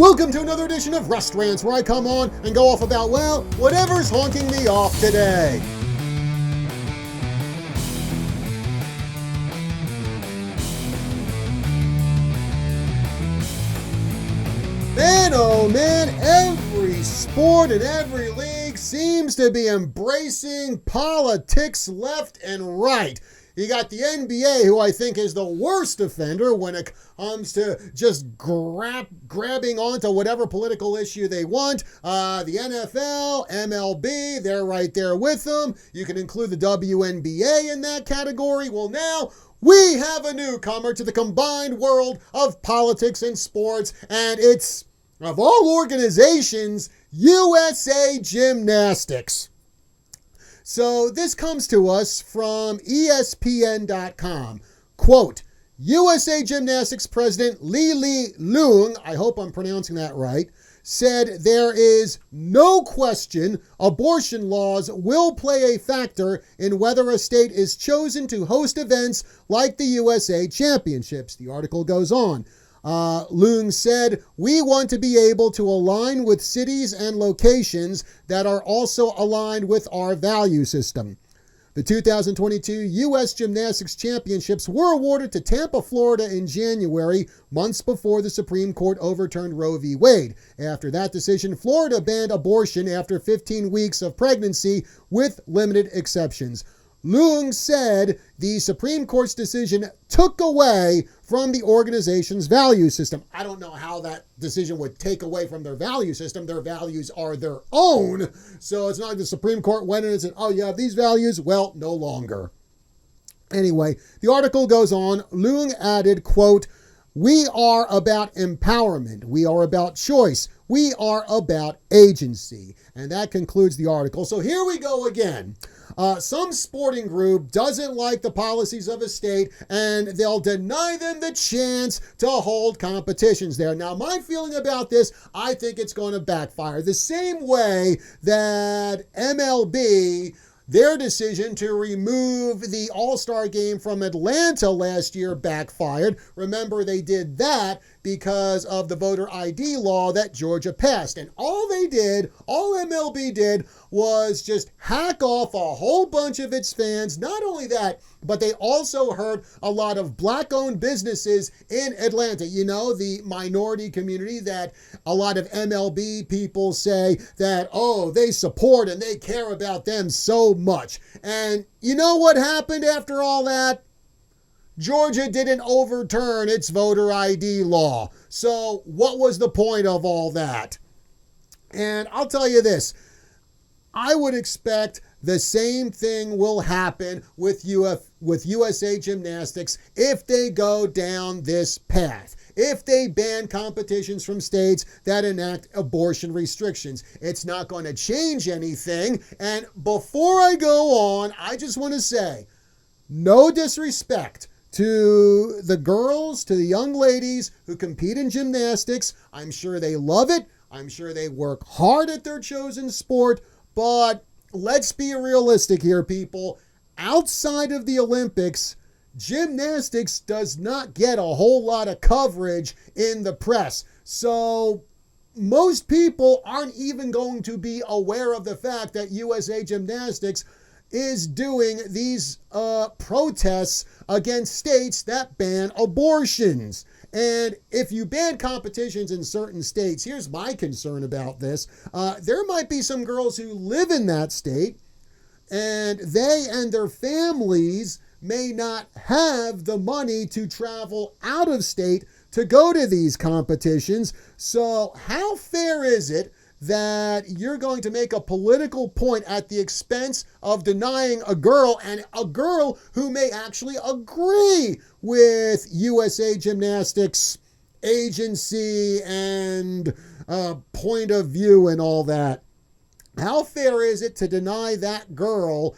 Welcome to another edition of Rants, where I come on and go off about, well, whatever's honking me off today. Man, oh man, every sport and every league seems to be embracing politics left and right. You got the NBA, who I think is the worst offender when it comes to just grabbing onto whatever political issue they want. The NFL, MLB, they're right there with them. You can include the WNBA in that category. Well, now we have a newcomer to the combined world of politics and sports, and it's, of all organizations, USA Gymnastics. So this comes to us from ESPN.com. Quote, USA Gymnastics President Li Leung, I hope I'm pronouncing that right, said there is no question abortion laws will play a factor in whether a state is chosen to host events like the USA Championships. The article goes on. Leung said, we want to be able to align with cities and locations that are also aligned with our value system. The 2022 U.S. Gymnastics Championships were awarded to Tampa, Florida in January, months before the Supreme Court overturned Roe v. Wade. After that decision, Florida banned abortion after 15 weeks of pregnancy with limited exceptions. Leung said the Supreme Court's decision took away from the organization's value system. I don't know how that decision would take away from their value system. Their values are their own. So it's not like the Supreme Court went in and said, oh, you have these values? Well, no longer. Anyway, the article goes on. Leung added, quote, we are about empowerment. We are about choice. We are about agency. And that concludes the article. So here we go again. Some sporting group doesn't like the policies of a state, and they'll deny them the chance to hold competitions there. Now, my feeling about this, I think it's going to backfire. The same way that MLB, their decision to remove the All-Star game from Atlanta last year backfired. Remember, they did that because of the voter ID law that Georgia passed. And all MLB did was just hack off a whole bunch of its fans. Not only that, but they also hurt a lot of black-owned businesses in Atlanta. You know, the minority community that a lot of MLB people say that, oh, they support and they care about them so much. And you know what happened after all that? Georgia didn't overturn its voter ID law. So what was the point of all that? And I'll tell you this, I would expect the same thing will happen with USA Gymnastics if they go down this path. If they ban competitions from states that enact abortion restrictions, it's not going to change anything. And before I go on, I just want to say, no disrespect to the girls, to the young ladies who compete in gymnastics. I'm sure they love it. I'm sure they work hard at their chosen sport. But let's be realistic here, people. Outside of the Olympics, gymnastics does not get a whole lot of coverage in the press. So most people aren't even going to be aware of the fact that USA Gymnastics is doing these protests against states that ban abortions. And if you ban competitions in certain states, here's my concern about this. There might be some girls who live in that state, and they and their families may not have the money to travel out of state to go to these competitions. So how fair is it that you're going to make a political point at the expense of denying a girl, and a girl who may actually agree with USA Gymnastics agency and point of view and all that? How fair is it to deny that girl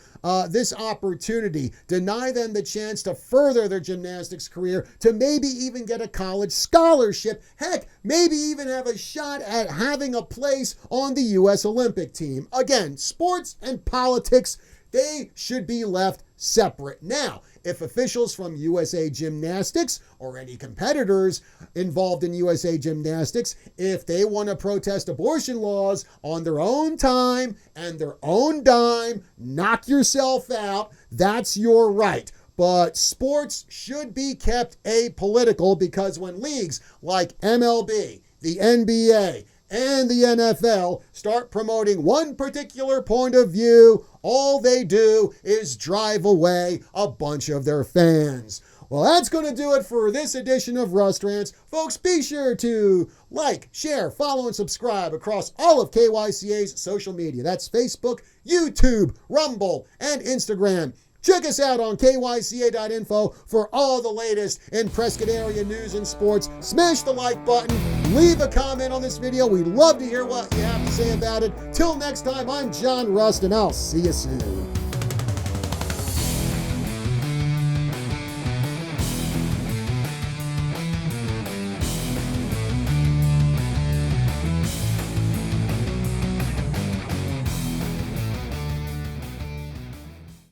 this opportunity, deny them the chance to further their gymnastics career, to maybe even get a college scholarship, heck, maybe even have a shot at having a place on the U.S. Olympic team? Again, sports and politics They should be left separate. Now, if officials from USA Gymnastics or any competitors involved in USA Gymnastics, if they want to protest abortion laws on their own time and their own dime, knock yourself out, that's your right. But sports should be kept apolitical, because when leagues like MLB, the NBA, and the NFL start promoting one particular point of view, all they do is drive away a bunch of their fans. Well, that's going to do it for this edition of Rust Rants. Folks, be sure to like, share, follow, and subscribe across all of KYCA's social media. That's Facebook, YouTube, Rumble, and Instagram. Check us out on KYCA.info for all the latest in Prescott area news and sports. Smash the like button. Leave a comment on this video. We'd love to hear what you have to say about it. Till next time, I'm John Rust, and I'll see you soon.